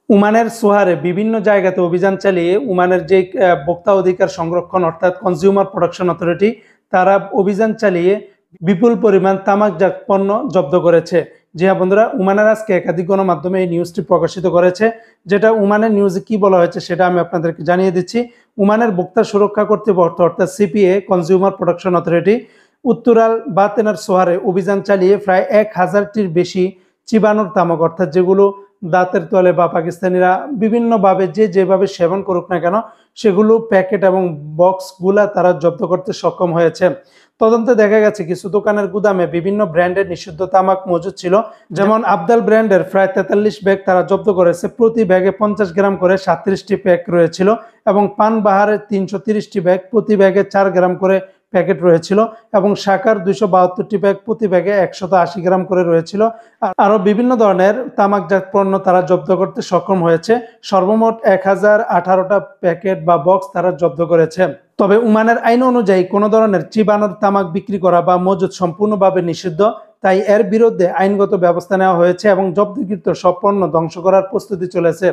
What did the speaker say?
ওমানের সোহারে বিভিন্ন জায়গাতে অভিযান চালিয়ে ওমানের যে ভোক্তা অধিকার সংরক্ষণ অর্থাৎ কনজিউমার প্রোটেকশন অথরিটি তারা অভিযান চালিয়ে বিপুল পরিমাণ তামাকজাত পণ্য জব্দ করেছে। জি হ্যাঁ বন্ধুরা, ওমানের আজকে একাধিক গণমাধ্যমে এই নিউজটি প্রকাশিত করেছে, যেটা ওমানের নিউজে কি বলা হয়েছে সেটা আমি আপনাদেরকে জানিয়ে দিচ্ছি। ওমানের ভোক্তা সুরক্ষা কর্তৃপক্ষ অর্থাৎ সিপিএ কনজিউমার প্রোটেকশন অথরিটি উত্তরাল বাতেনার সোহারে অভিযান চালিয়ে প্রায় 1000টির বেশি চিবানোর তামাক অর্থাৎ যেগুলো দাঁতের তলে বা পাকিস্তানিরা বিভিন্নভাবে যেভাবে সেবন করুক না কেন সেগুলো প্যাকেট এবং বক্সগুলা তারা জব্দ করতে সক্ষম হয়েছে। তদন্তে দেখা গেছে কিছু দোকানের গুদামে বিভিন্ন ব্র্যান্ডের নিষিদ্ধ তামাক মজুদ ছিল, যেমন আবদাল ব্র্যান্ডের প্রায় 43 ব্যাগ তারা জব্দ করেছে। প্রতি ব্যাগে 50 গ্রাম করে 37টি প্যাক রয়েছিল এবং পান বাহারের 330টি ব্যাগ, প্রতি ব্যাগে 4 গ্রাম করে প্যাকেট রয়েছিল এবং শাকার 272টি ব্যাগ, প্রতি ব্যাগে 180 গ্রাম করে রয়েছিল। আরও বিভিন্ন ধরনের তামাকজাত পণ্য তারা জব্দ করতে সক্ষম হয়েছে। সর্বমোট 1018টা প্যাকেট বা বক্স তারা জব্দ করেছে। তবে ওমানের আইন অনুযায়ী কোনো ধরনের চিবানোর তামাক বিক্রি করা বা মজুদ সম্পূর্ণভাবে নিষিদ্ধ, তাই এর বিরুদ্ধে আইনগত ব্যবস্থা নেওয়া হয়েছে এবং জব্দকৃত সব পণ্য ধ্বংস করার প্রস্তুতি চলেছে।